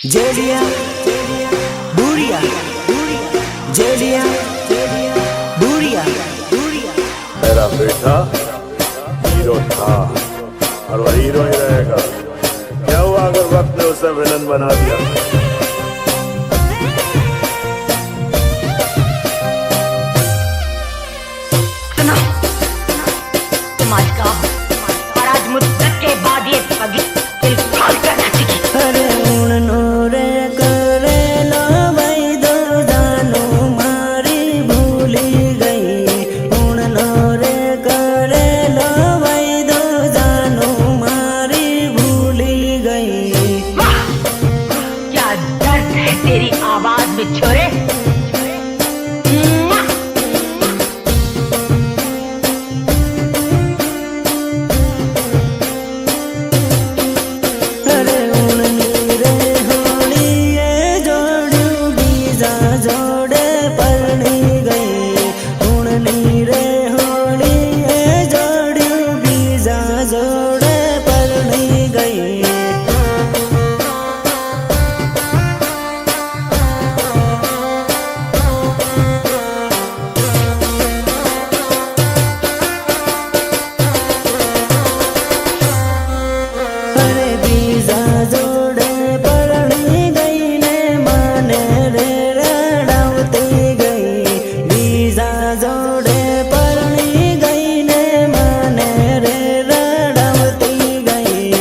जेलिया बुरिया जेलिया बुरिया मेरा बेटा हीरो था और वह हीरो ही रहेगा। क्या हुआ अगर वक्त ने उसे विलन बना दिया? सुनो, तुम आज का हो और आज मुद्दत के बाद ये पगी दिल फाड़ कर नाचेगी। अरे उड़नो रे करे लो भाई दो जानो मारी भूली गई। उड़नो रे करे लो भाई दो जानो मारी भूली गई। वाह, क्या दर्द है तेरी आवाज में छोरे। अरे उड़नी रे होली ये जोड़ू बीजा जोड़े परनी गई। उड़नी रे होली ये जोड़ू बीजा जोड़े परनी गई। अरे बीजा जोड़े परनी गई ने माने रे रड़ावती गई। बीजा जोड़े परनी गई ने माने रे रड़ावती गई।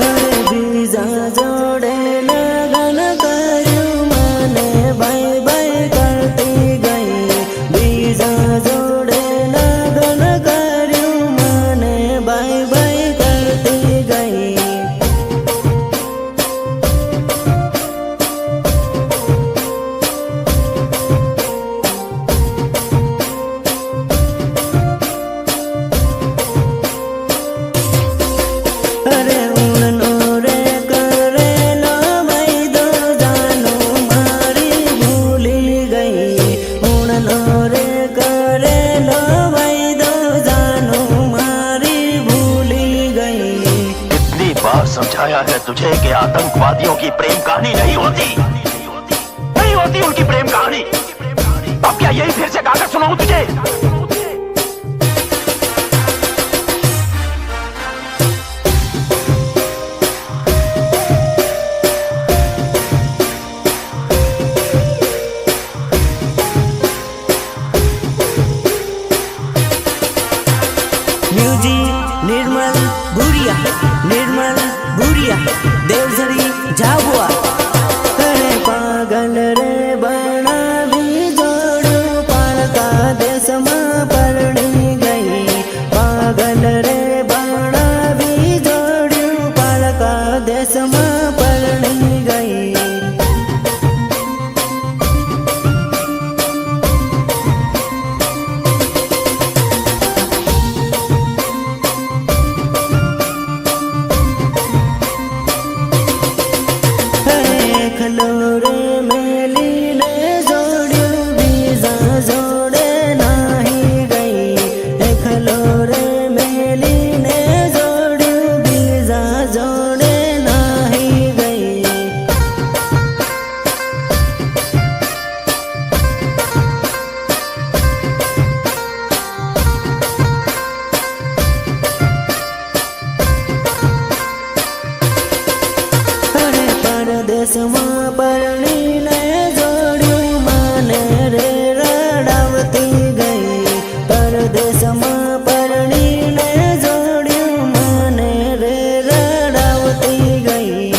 अरे बीजा जोड़े लगन करू माने बाई बाई करती गई। बीजा जोड़े लगन करू माने बाई बाई करती गई। अरे उड़नो रे करे लो भाई दो जानो मारी भूली गई। उड़नो रे करे लो भाई दो जानो मारी भूली गई। कितनी बार समझाया है तुझे कि आतंकवादियों की प्रेम कहानी नहीं होती, नहीं होती उनकी प्रेम कहानी। अब क्या यही फिर से गाकर सुनाऊं तुझे? म्यूजिक निर्मल बुरिया देवझरी झाबुआ। अरे पागल रे बना भी जोड़ू पालका देश में परणी गई। पागल रे बना भी जोड़ू पालका देश में परणी गई। खलोरे मेली ने जोड़ू बीजा जोड़े नाही गई। खलोरे मेली ने जोड़ू बीजा जोड़े नाही गई। अरे परदेश में परणी ने जोड़ू माने रे रड़ावती गई। परदेश में परणी ने जोड़ू माने रे रड़ावती गई।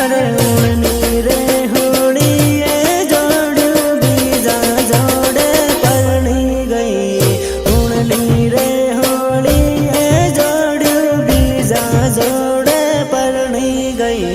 अरे उड़नी रे होड़ी ये जोड़ू बीजा जोड़े परनी गई। उड़नी रे होड़ी ये जोड़ू बीजा जोड़े परनी गई।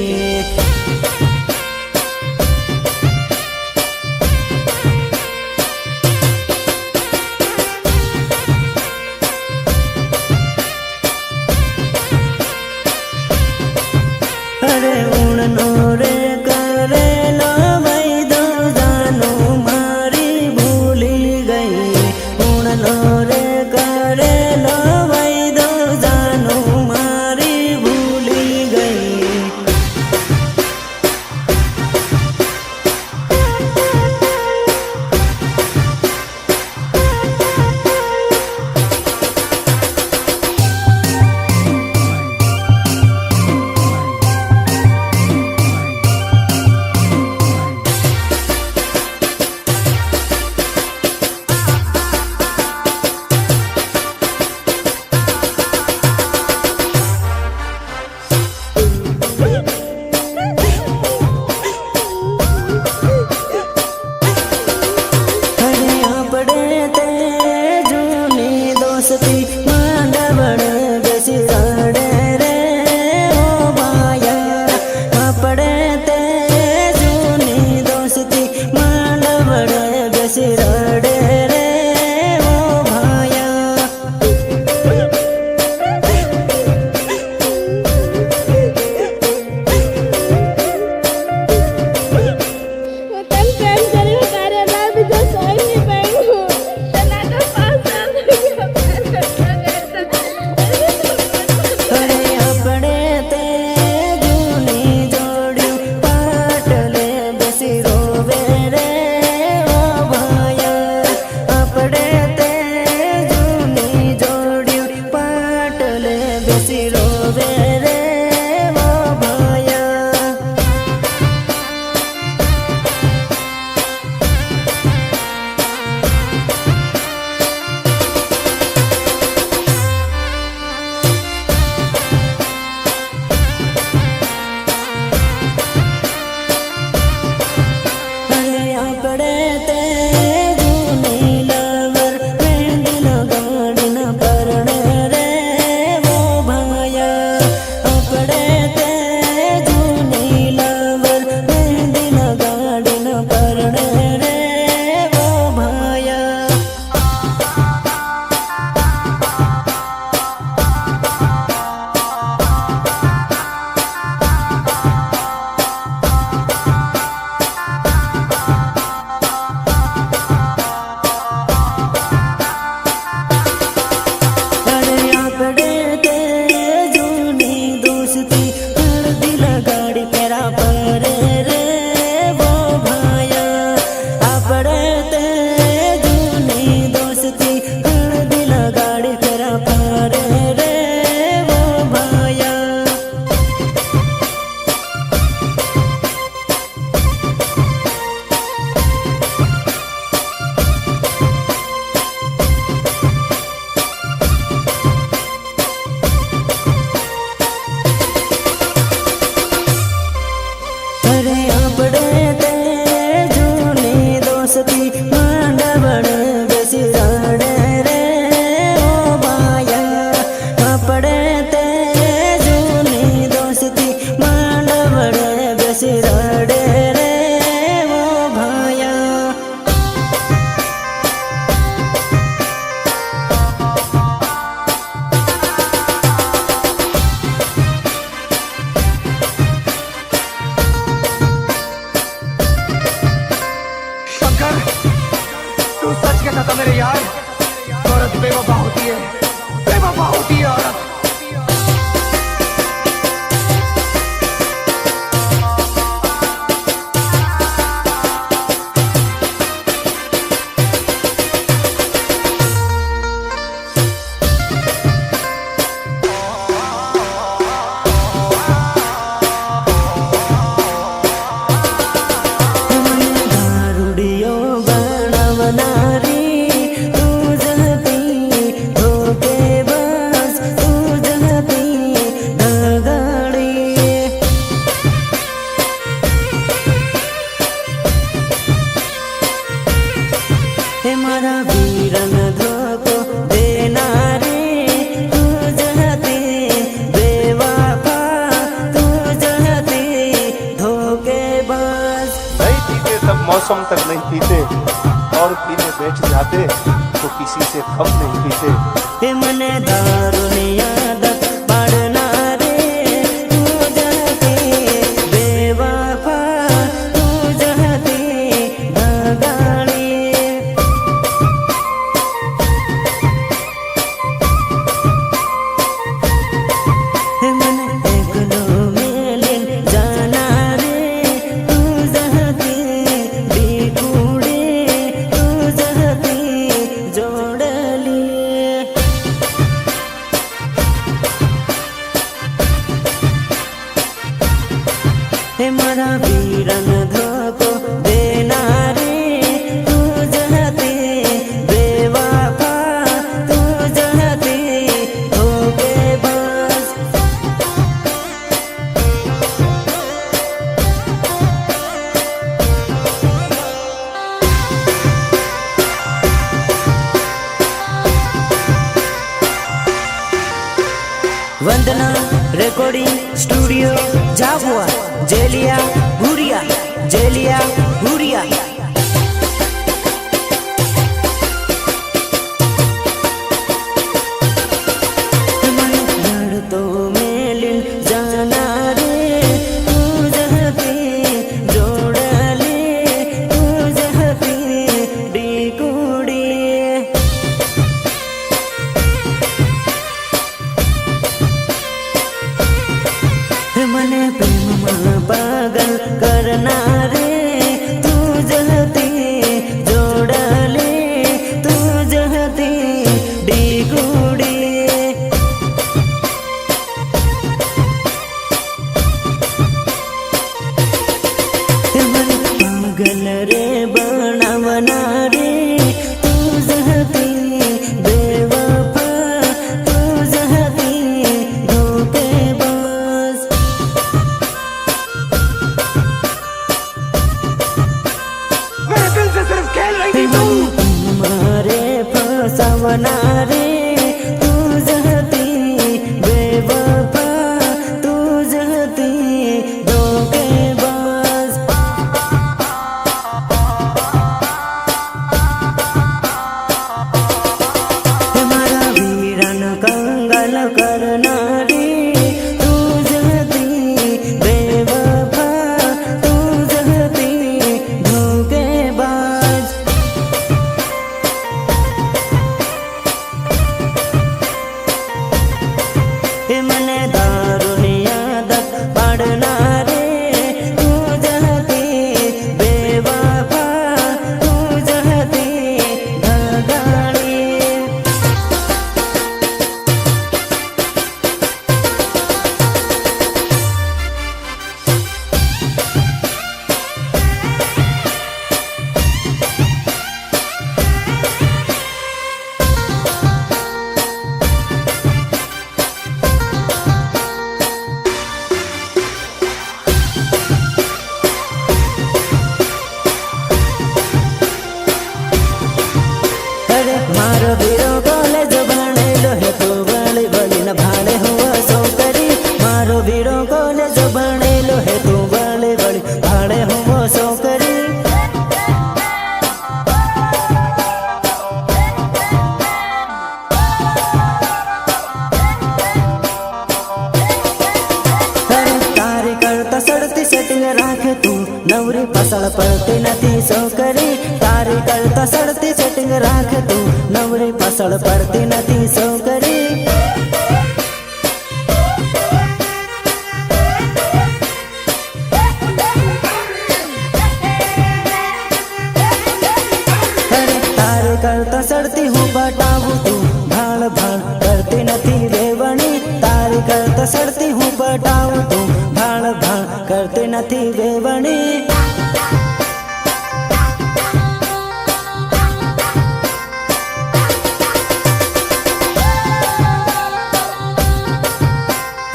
अरे उणनो रे करेलो वैदो जानो मारी भूली गई उणनो रे करेलो वैदो जानो मारी भूली गई अरे आपड़े ते जूनी दोस्ती मांडवड़ बेसी साड़े रे ओ भाया आपड़े ते जूनी दोस्ती मांडवड़ बेसी साड़े रे ओ भाया હું તને પ્રેમ કર્યું તારે ના બીજો કોઈ નહીં પહેર્યું તને તો 5 સાલ થઈ अरे आपड़े ते जूनी जोड़ियों पाटले बेसी रोवे रे ओ भाया आपड़े ते जूनी जोड़ियों पाटले बेसी रोवे रे ओ भाया अरे आपड़े ते जूनी लवर मेहंदी लगाड़ी न परणे रे वो भाया आपड़े ते जूनी लवर मेहंदी लगाड़ी न परणे रे वो भाया अरे आपड़े ते जूनी दोस्ती हल्दी लगाड़ी पेरा पर रे वो भाया आपड़े ते जूनी दोस्ती हल्दी लगाड़ी पेरा पर रे वो भाया अरे आपड़े ते जूनी दोस्ती मांडवड़ बेसी साड़े रे ओ भाया आपड़े ते जूनी दोस्ती मांडवड़ बेसी साड़े रे ओ भाया शंकर तू सच कहता था मेरे यार औरत बेवफा होती है औरत दारुडियो बनवनारी तू जहती धोखे बस तू जहती दगाड़ी हे मारा वीरन धोको देनारी तू जहती बेवफा तू जहती धोखे बस नहीं पीते तब मौसम तक नहीं पीते और पीने बैठ जाते तो किसी से कम नहीं पीते हे मने दारुनी आदत पाड़ना रे तू जहती हे मारा वीरन धोको देनारे तू जहते बेवफा तू जहते धोखेबाज वंदना रिकॉर्डिंग स्टूडियो झाबुआ जेलिया भूरिया जेलिया भूरिया तो मेलिन जाना रे तू जहते जोड़ले तू जहते डिकुड़ी मने प्रेम पागल करना रे तू जहते जोड़ले तू जहते डिकुड़ी मन पागल रे बनावना रे तू जहते बेवफा तू जहते धोखेबाज मेरे दिल से सिर्फ खेल रही थी तू। मारे फसावना रे तू जहती बेवफा तू जहती धोखेबाज हमारा वीरन कंगल करना रे तू जहती बेवफा तू जहती धोखेबाज मने दारुनी आदत पड़ना रे तू जहती बेवफा तू जहती धगाड़ी अरे मारो वीरो कॉलेज भणेलो है तू बड़ी बड़ी न भाड़े हुआ सो करी मारो वीरो कॉलेज भणेलो है तू बड़ी बड़ी भाड़े हुआ सो करी अरे तारी करता सड़ती सेटिंग राखे तू नवरी फसल पड़ती नथी सो करी तारी करता सड़ती सेटिंग राखे तू नवरी फसल पड़ती नथी सो करी अरे तारी करता सड़ती हूँ बटाऊ तू भाड़ भाड़ करती नथी वेवणी तारी करता सड़ती हूँ बटाऊ तू भाड़ भाड़ करती नथी वेवणी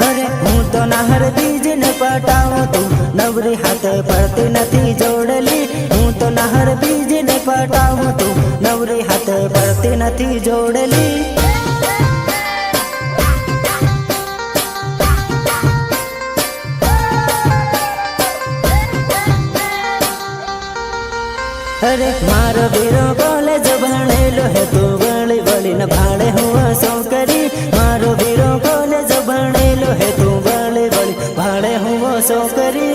अरे हूँ तो नहर बीज न पटाऊँ तू नवरी हाथ पड़ती नथी जोड़ली हूँ तो नहर बीज न पटाऊँ तू नवरी हाथ पड़ती नथी जोड़ली अरे मारो वीरो कॉलेज भणेलो है तू बड़ी बड़ी न भाड़े हुआ सो करी मारो वीरो कॉलेज भणेलो है तू बड़ी बड़ी भाड़े हुआ सो करी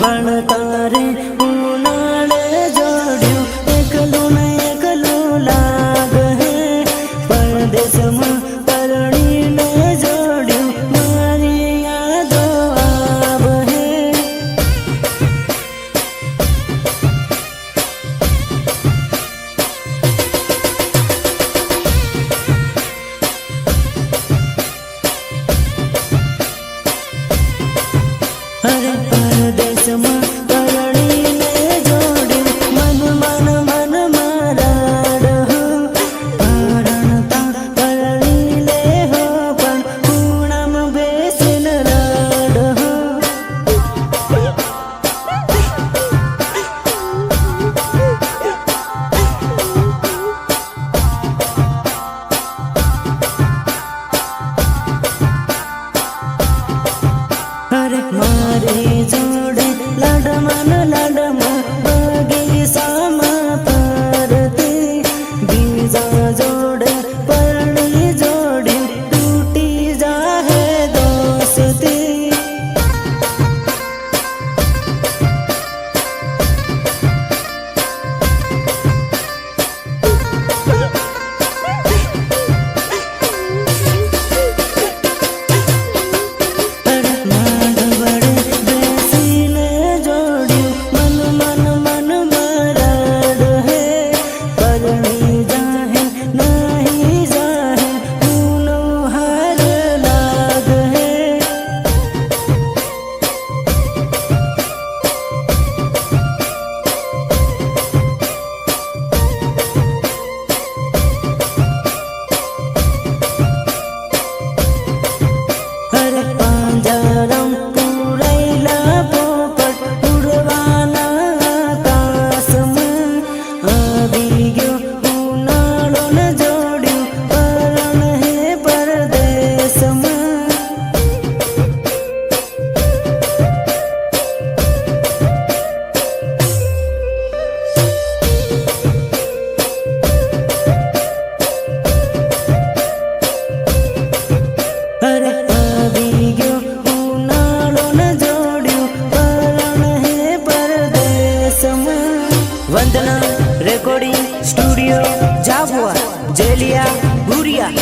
પણ તારે ઉનાળે જોડ્યું એકલું ને એકલું લાગે હે પરદેશમાં પરણીને જોડ્યું મારી યાદો આવે હે અરે પરદેશમાં પરણીને જોડ્યું મન મન મન મારાડ હો પરણતા પરણી લે હો પણ ખૂણામાં બેસીને રાડ હો અરે મારી જોડે લાડમાં બગીચામાં પરતી બીજા જોડે પરણી જોડી તૂટી જાહે દોસ્તી અરે પાંજરામ પુરાયેલા પોપટ ઉડવાના આકાશમાં આવી ગયો ઉનાળો ને જોડ્યું પરણ હે પરદેશમાં અરે આવી ગયો ઉનાળો ને જોડ્યું પરણ હે પરદેશમાં વંદના રેકોર્ડિંગ સ્ટુડિયો જાબુઆ જેલિયા ભુરિયા